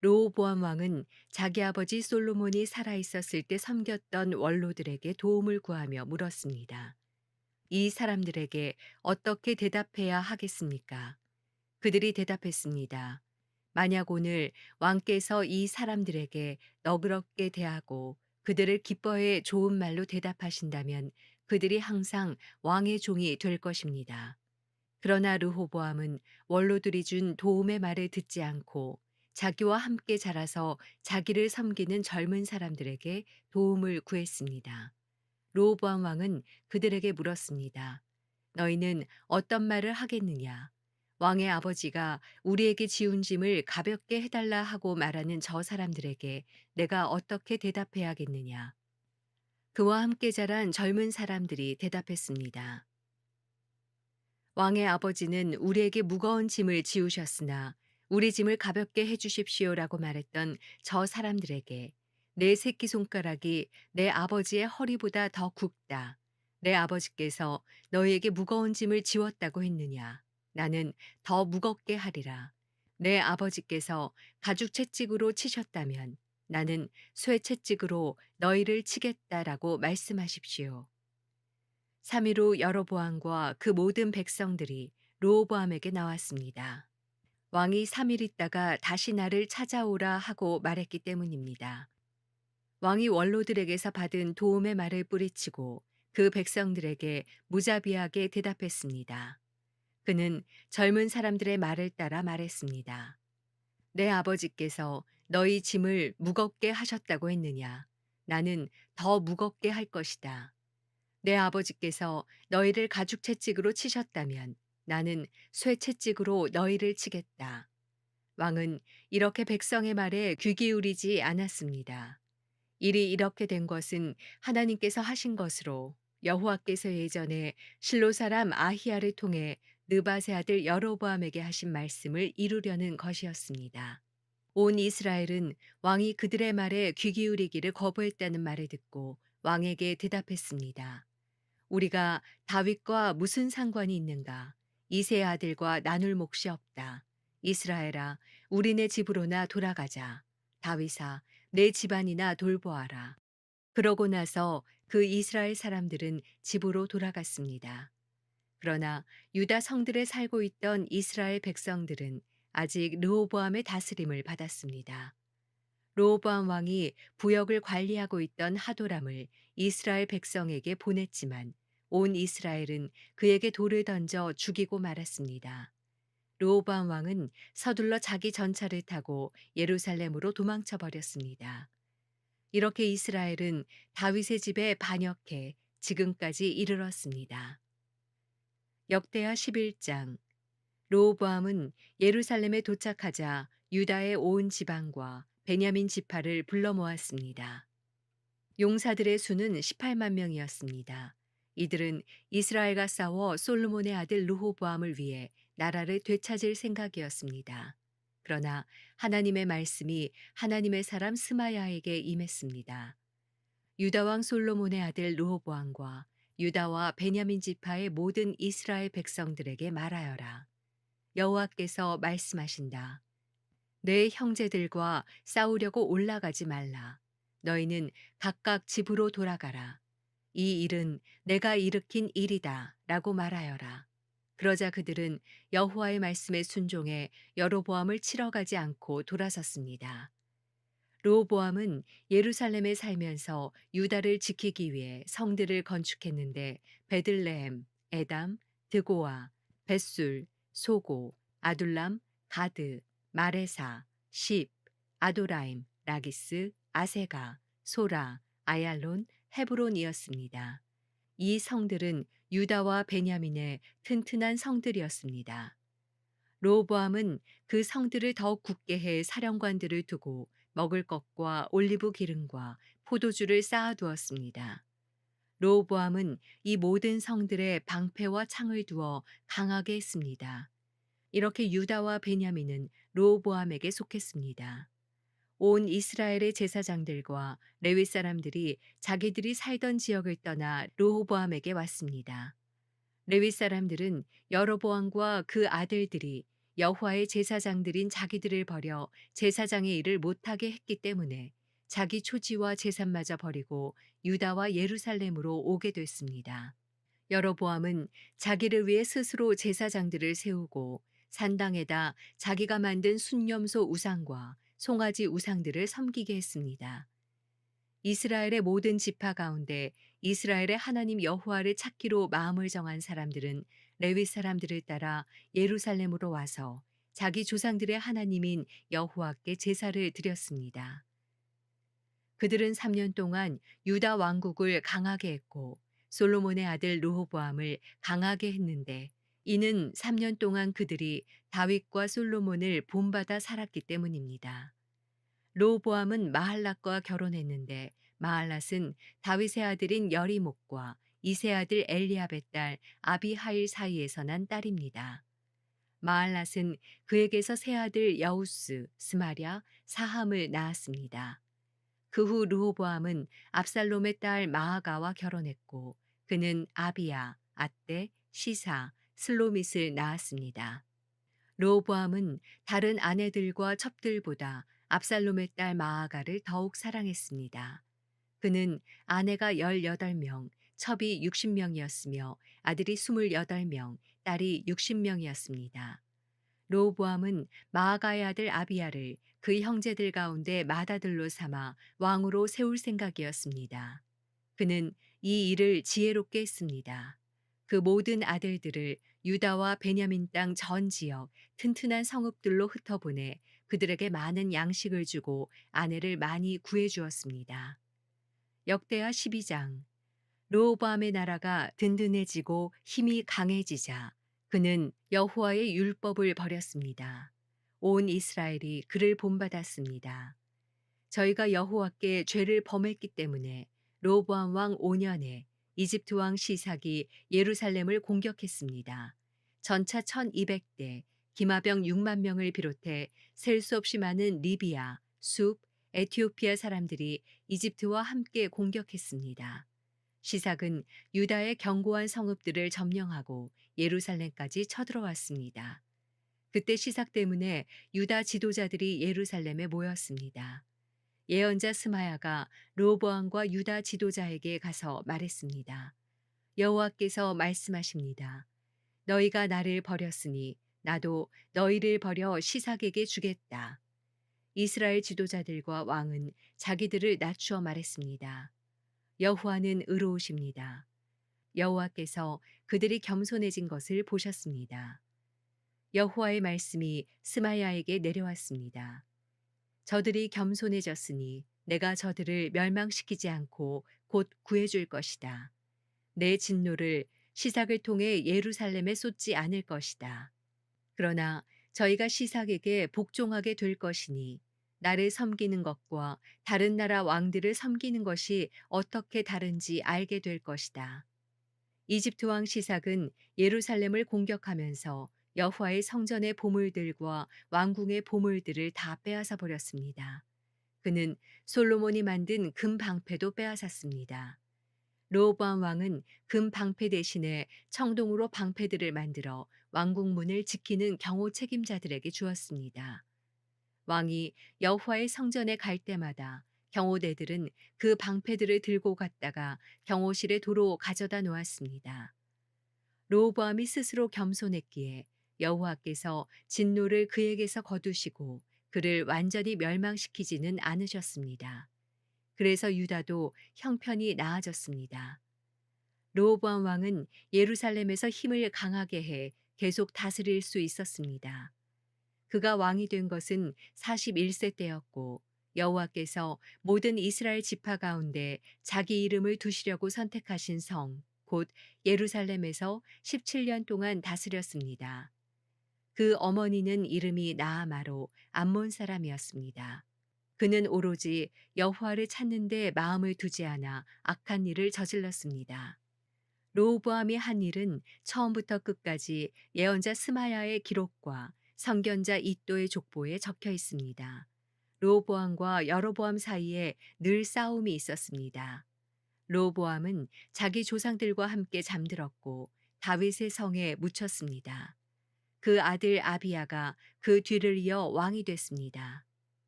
르호보암 왕은 자기 아버지 솔로몬이 살아 있었을 때 섬겼던 원로들에게 도움을 구하며 물었습니다. 이 사람들에게 어떻게 대답해야 하겠습니까? 그들이 대답했습니다. 만약 오늘 왕께서 이 사람들에게 너그럽게 대하고 그들을 기뻐해 좋은 말로 대답하신다면 그들이 항상 왕의 종이 될 것입니다. 그러나 르호보암은 원로들이 준 도움의 말을 듣지 않고 자기와 함께 자라서 자기를 섬기는 젊은 사람들에게 도움을 구했습니다. 르호보암 왕은 그들에게 물었습니다. 너희는 어떤 말을 하겠느냐? 왕의 아버지가 우리에게 지운 짐을 가볍게 해달라 하고 말하는 저 사람들에게 내가 어떻게 대답해야겠느냐? 그와 함께 자란 젊은 사람들이 대답했습니다. 왕의 아버지는 우리에게 무거운 짐을 지우셨으나 우리 짐을 가볍게 해주십시오라고 말했던 저 사람들에게 내 새끼손가락이 내 아버지의 허리보다 더 굵다. 내 아버지께서 너희에게 무거운 짐을 지웠다고 했느냐? 나는 더 무겁게 하리라. 내 아버지께서 가죽 채찍으로 치셨다면 나는 쇠 채찍으로 너희를 치겠다라고 말씀하십시오. 3일 후 여로보암과 그 모든 백성들이 르호보암에게 나왔습니다. 왕이 3일 있다가 다시 나를 찾아오라 하고 말했기 때문입니다. 왕이 원로들에게서 받은 도움의 말을 뿌리치고 그 백성들에게 무자비하게 대답했습니다. 그는 젊은 사람들의 말을 따라 말했습니다. 내 아버지께서 너희 짐을 무겁게 하셨다고 했느냐? 나는 더 무겁게 할 것이다. 내 아버지께서 너희를 가죽 채찍으로 치셨다면 나는 쇠 채찍으로 너희를 치겠다. 왕은 이렇게 백성의 말에 귀 기울이지 않았습니다. 일이 이렇게 된 것은 하나님께서 하신 것으로 여호와께서 예전에 실로 사람 아히야를 통해 느바세 아들 여로보암에게 하신 말씀을 이루려는 것이었습니다. 온 이스라엘은 왕이 그들의 말에 귀 기울이기를 거부했다는 말을 듣고 왕에게 대답했습니다. 우리가 다윗과 무슨 상관이 있는가? 이세 아들과 나눌 몫이 없다. 이스라엘아, 우리네 집으로나 돌아가자. 다윗아, 내 집안이나 돌보아라. 그러고 나서 그 이스라엘 사람들은 집으로 돌아갔습니다. 그러나 유다 성들에 살고 있던 이스라엘 백성들은 아직 르호보암의 다스림을 받았습니다. 르호보암 왕이 부역을 관리하고 있던 하도람을 이스라엘 백성에게 보냈지만 온 이스라엘은 그에게 돌을 던져 죽이고 말았습니다. 르호보암 왕은 서둘러 자기 전차를 타고 예루살렘으로 도망쳐 버렸습니다. 이렇게 이스라엘은 다윗의 집에 반역해 지금까지 이르렀습니다. 역대하 11장. 르호보암은 예루살렘에 도착하자 유다의 온 지방과 베냐민 지파를 불러 모았습니다. 용사들의 수는 18만 명이었습니다. 이들은 이스라엘과 싸워 솔로몬의 아들 르호보암을 위해 나라를 되찾을 생각이었습니다. 그러나 하나님의 말씀이 하나님의 사람 스마야에게 임했습니다. 유다 왕 솔로몬의 아들 르호보암과 유다와 베냐민 지파의 모든 이스라엘 백성들에게 말하여라. 여호와께서 말씀하신다. 내 형제들과 싸우려고 올라가지 말라. 너희는 각각 집으로 돌아가라. 이 일은 내가 일으킨 일이다. 라고 말하여라. 그러자 그들은 여호와의 말씀에 순종해 여로보암을 치러 가지 않고 돌아섰습니다. 르호보암은 예루살렘에 살면서 유다를 지키기 위해 성들을 건축했는데 베들레헴, 에담, 드고아, 벳술, 소고, 아둘람, 가드, 마레사, 십, 아도라임, 라기스, 아세가, 소라, 아얄론, 헤브론이었습니다. 이 성들은 유다와 베냐민의 튼튼한 성들이었습니다. 르호보암은 그 성들을 더욱 굳게 해 사령관들을 두고 먹을 것과 올리브 기름과 포도주를 쌓아두었습니다. 르호보암은 이 모든 성들에 방패와 창을 두어 강하게 했습니다. 이렇게 유다와 베냐민은 르호보암에게 속했습니다. 온 이스라엘의 제사장들과 레위 사람들이 자기들이 살던 지역을 떠나 르호보암에게 왔습니다. 레위 사람들은 여로보암과 그 아들들이 여호와의 제사장들인 자기들을 버려 제사장의 일을 못하게 했기 때문에 자기 초지와 제산마저 버리고 유다와 예루살렘으로 오게 됐습니다. 여로보암은 자기를 위해 스스로 제사장들을 세우고 산당에다 자기가 만든 순념소 우상과 송아지 우상들을 섬기게 했습니다. 이스라엘의 모든 지파 가운데 이스라엘의 하나님 여호와를 찾기로 마음을 정한 사람들은 레위 사람들을 따라 예루살렘으로 와서 자기 조상들의 하나님인 여호와께 제사를 드렸습니다. 그들은 3년 동안 유다 왕국을 강하게 했고 솔로몬의 아들 르호보암을 강하게 했는데, 이는 3년 동안 그들이 다윗과 솔로몬을 본받아 살았기 때문입니다. 르호보암은 마할랏과 결혼했는데 마할랏은 다윗의 아들인 여리목과 이세 아들 엘리압의 딸 아비하일 사이에서 난 딸입니다. 마할랏은 그에게서 세 아들 여우스, 스마랴, 사함을 낳았습니다. 그 후 르호보암은 압살롬의 딸 마아가와 결혼했고 그는 아비야, 앗대, 시사, 슬로밋을 낳았습니다. 르호보암은 다른 아내들과 첩들보다 압살롬의 딸 마아가를 더욱 사랑했습니다. 그는 아내가 18명, 첩이 60명이었으며 아들이 28명, 딸이 60명이었습니다. 르호보암은 마아가의 아들 아비야를 그 형제들 가운데 맏아들로 삼아 왕으로 세울 생각이었습니다. 그는 이 일을 지혜롭게 했습니다. 그 모든 아들들을 유다와 베냐민 땅 전 지역 튼튼한 성읍들로 흩어보내 그들에게 많은 양식을 주고 아내를 많이 구해 주었습니다. 역대하 12장. 르호보암의 나라가 든든해지고 힘이 강해지자 그는 여호와의 율법을 버렸습니다. 온 이스라엘이 그를 본받았습니다. 저희가 여호와께 죄를 범했기 때문에 르호보암 왕 5년에 이집트 왕 시삭이 예루살렘을 공격했습니다. 전차 1200대, 기마병 6만 명을 비롯해 셀 수 없이 많은 리비아, 숲, 에티오피아 사람들이 이집트와 함께 공격했습니다. 시삭은 유다의 견고한 성읍들을 점령하고 예루살렘까지 쳐들어왔습니다. 그때 시삭 때문에 유다 지도자들이 예루살렘에 모였습니다. 예언자 스마야가 르호보암과 유다 지도자에게 가서 말했습니다. 여호와께서 말씀하십니다. 너희가 나를 버렸으니 나도 너희를 버려 시삭에게 주겠다. 이스라엘 지도자들과 왕은 자기들을 낮추어 말했습니다. 여호와는 의로우십니다. 여호와께서 그들이 겸손해진 것을 보셨습니다. 여호와의 말씀이 스마야에게 내려왔습니다. 저들이 겸손해졌으니 내가 저들을 멸망시키지 않고 곧 구해줄 것이다. 내 진노를 시삭을 통해 예루살렘에 쏟지 않을 것이다. 그러나 저희가 시삭에게 복종하게 될 것이니 나를 섬기는 것과 다른 나라 왕들을 섬기는 것이 어떻게 다른지 알게 될 것이다. 이집트 왕 시삭은 예루살렘을 공격하면서 여호와의 성전의 보물들과 왕궁의 보물들을 다 빼앗아 버렸습니다. 그는 솔로몬이 만든 금 방패도 빼앗았습니다. 르호보암 왕은 금 방패 대신에 청동으로 방패들을 만들어 왕궁 문을 지키는 경호 책임자들에게 주었습니다. 왕이 여호와의 성전에 갈 때마다 경호대들은 그 방패들을 들고 갔다가 경호실에 도로 가져다 놓았습니다. 르호보암이 스스로 겸손했기에 여호와께서 진노를 그에게서 거두시고 그를 완전히 멸망시키지는 않으셨습니다. 그래서 유다도 형편이 나아졌습니다. 르호보암 왕은 예루살렘에서 힘을 강하게 해 계속 다스릴 수 있었습니다. 그가 왕이 된 것은 41세 때였고 여호와께서 모든 이스라엘 지파 가운데 자기 이름을 두시려고 선택하신 성, 곧 예루살렘에서 17년 동안 다스렸습니다. 그 어머니는 이름이 나아마로 암몬 사람이었습니다. 그는 오로지 여호와를 찾는 데 마음을 두지 않아 악한 일을 저질렀습니다. 르호보암이 한 일은 처음부터 끝까지 예언자 스마야의 기록과 선견자 이도의 족보에 적혀 있습니다. 르호보암과 여로보암 사이에 늘 싸움이 있었습니다. 르호보암은 자기 조상들과 함께 잠들었고 다윗의 성에 묻혔습니다. 그 아들 아비야가 그 뒤를 이어 왕이 됐습니다.